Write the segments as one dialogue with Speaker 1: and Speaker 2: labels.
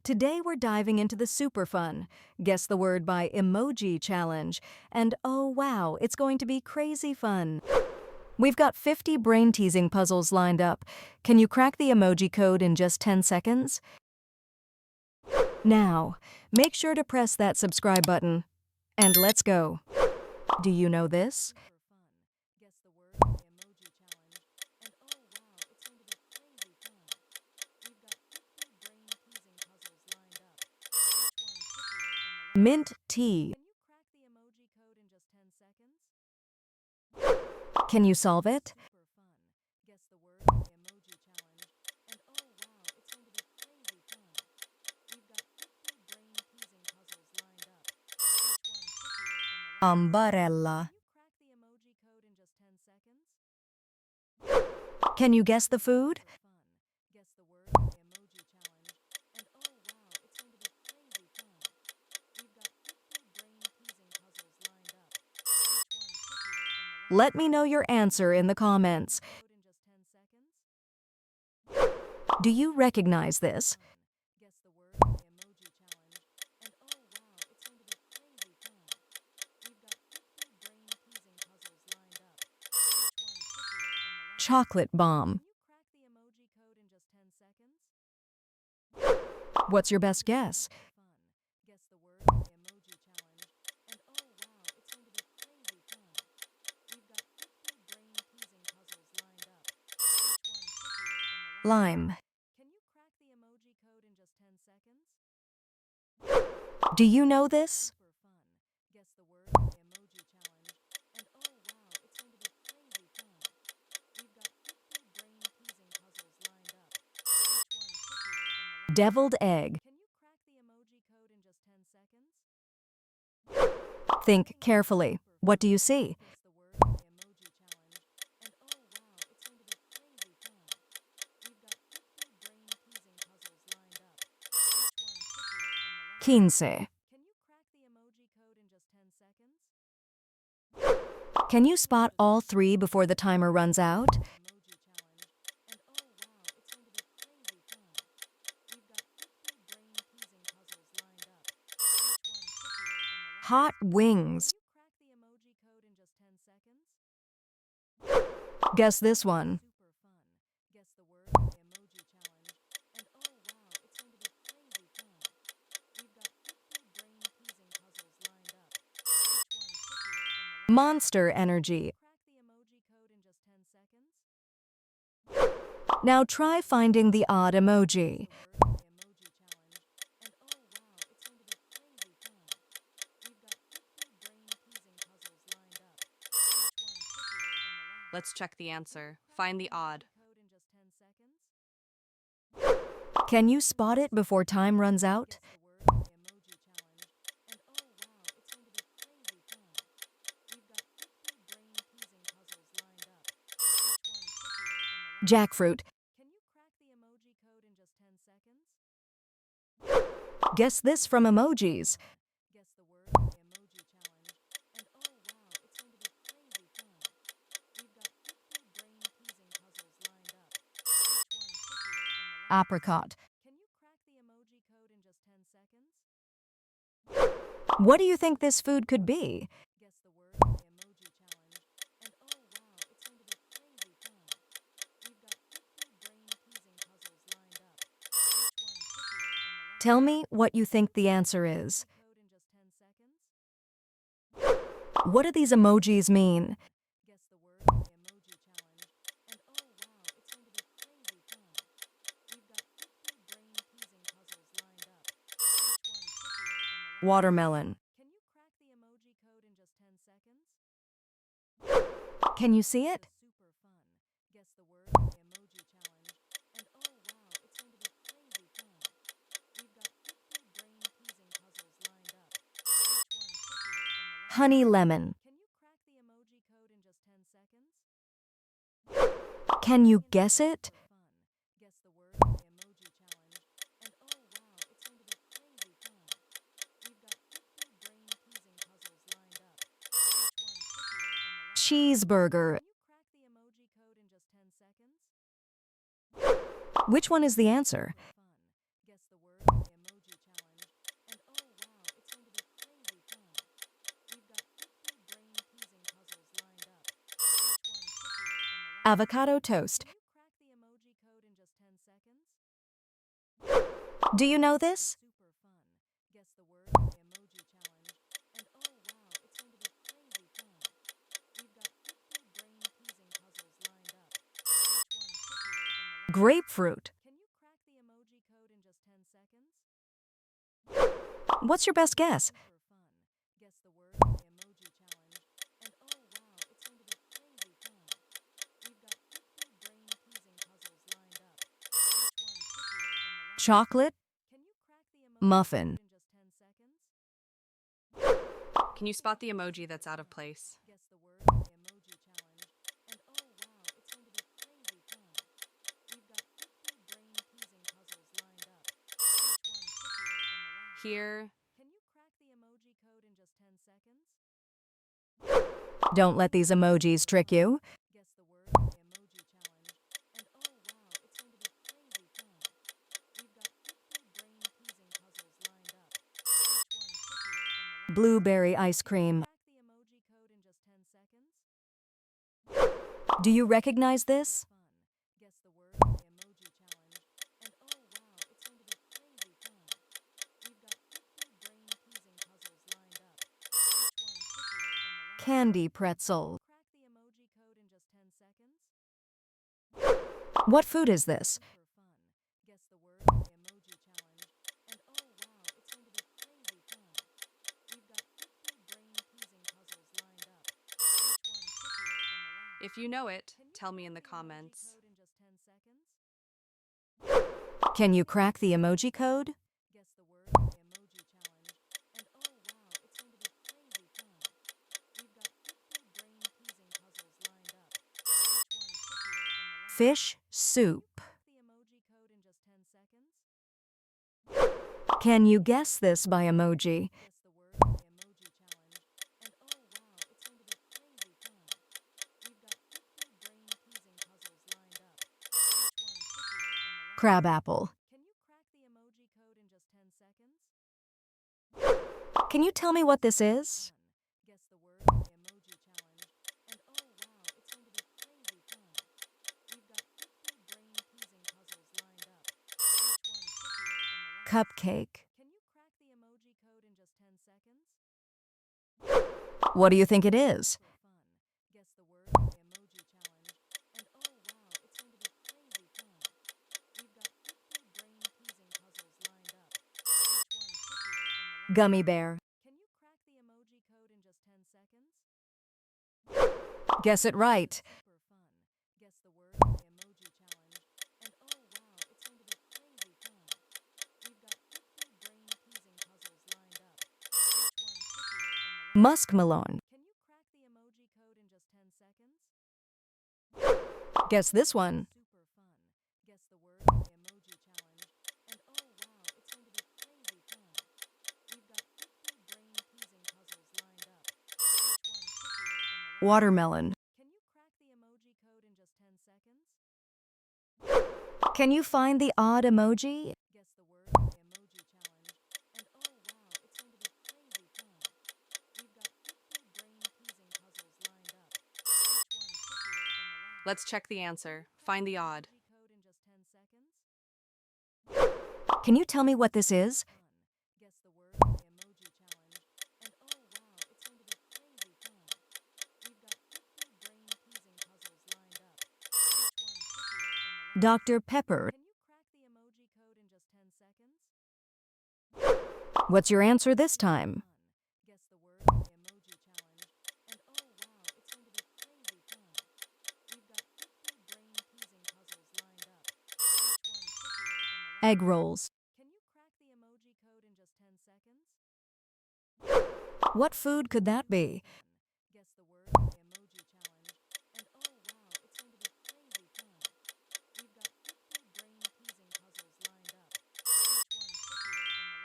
Speaker 1: Today we're diving into the super fun Guess the Word by Emoji challenge. And oh wow, it's going to be crazy fun. We've got 50 brain-teasing puzzles lined up. Can you crack the emoji code in just 10 seconds? Now, make sure to press that subscribe button. And let's go. Do you know this? Mint tea. Can you solve it? Umbrella. Can you guess the food? Let me know your answer in the comments. Do you recognize this? Chocolate bomb. What's your best guess? Lime. Do you know this? Deviled egg. Think carefully. What do you see? Quince. Can you spot all three before the timer runs out? Hot wings. Guess this one. Monster Energy. Now try finding the odd emoji.
Speaker 2: Let's check the answer. Find the odd.
Speaker 1: Can you spot it before time runs out? Jackfruit. Guess this from Emojis. Apricot. What do you think this food could be? Tell me what you think the answer is. What do these emojis mean? Watermelon. Can you see it? Honey lemon. Can you guess it? Cheeseburger. Which one is the answer? Avocado toast. Do you know this? Grapefruit. What's your best guess? Chocolate? Muffin.
Speaker 2: Can you spot the emoji that's out of place? Here.
Speaker 1: Don't let these emojis trick you. Blueberry ice cream. Do you recognize this? Candy pretzel. What food is this?
Speaker 2: If you know it, tell me in the comments.
Speaker 1: Can you crack the emoji code? Fish soup. Can you guess this by emoji? Crabapple. Can you tell me what this is? Cupcake. What do you think it is? Gummy bear. Guess it right. Muskmelon. Guess this one. Watermelon. Can you find the odd emoji?
Speaker 2: Let's check the answer. Find the odd.
Speaker 1: Can you tell me what this is? Dr. Pepper. What's your answer this time? Egg rolls. What food could that be?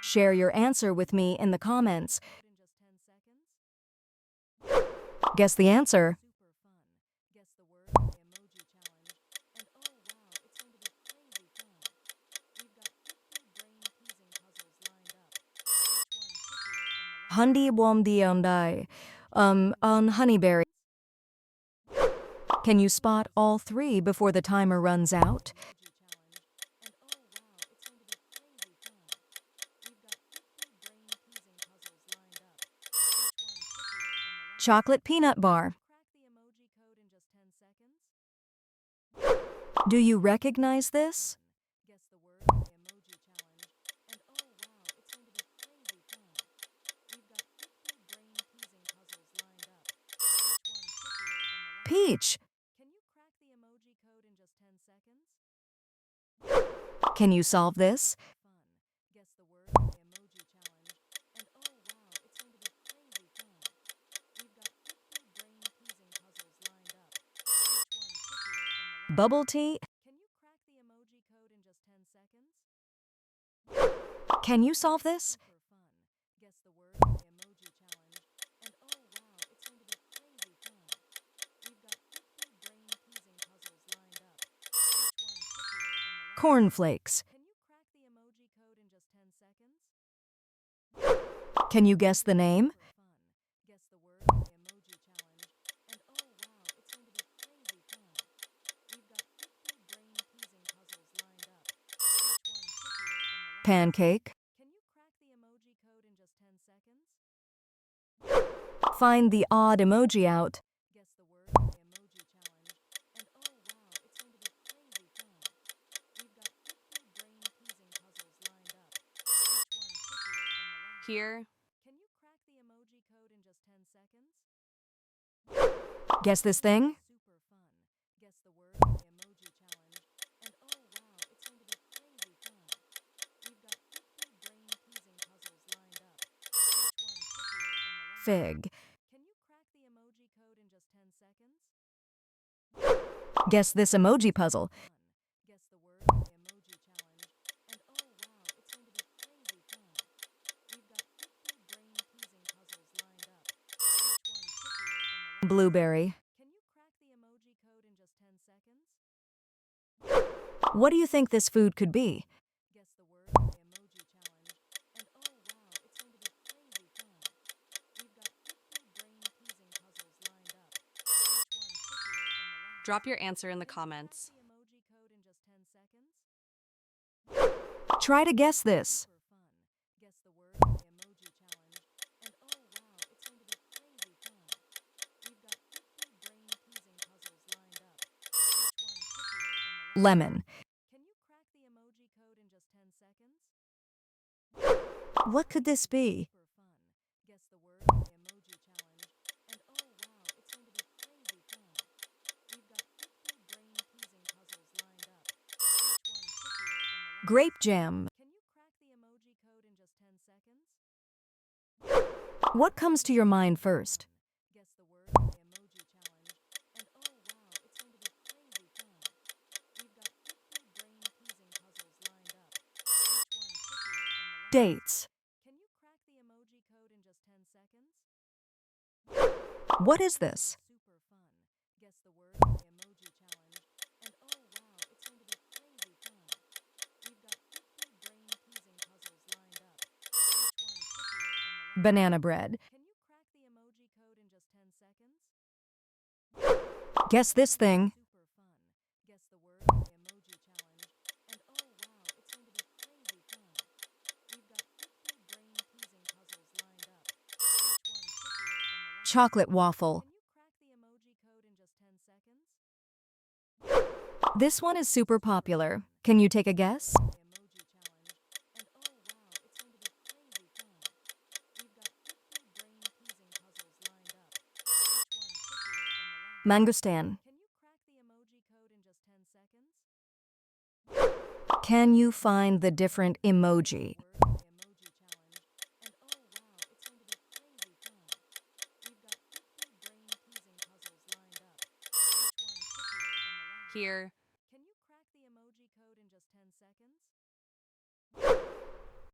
Speaker 1: Share your answer with me in the comments. Guess the answer. Hundi bom diondai. On honeyberry. Can you spot all three before the timer runs out? Chocolate peanut bar. Do you recognize this? Peach. Can you solve this? Bubble tea. Can you solve this? Cornflakes. Can you guess the name? Pancake. Find the odd emoji out.
Speaker 2: Here.
Speaker 1: Guess this thing? Fig. Guess this emoji puzzle. Blueberry. What do you think this food could be?
Speaker 2: Drop your answer in the comments.
Speaker 1: Try to guess this. Lemon. What could this be? Grape jam. What comes to your mind first? Dates. What is this? Banana bread. Guess this thing. Chocolate waffle. This one is super popular. Can you take a guess? Mangosteen. Can you find the different emoji?
Speaker 2: Here.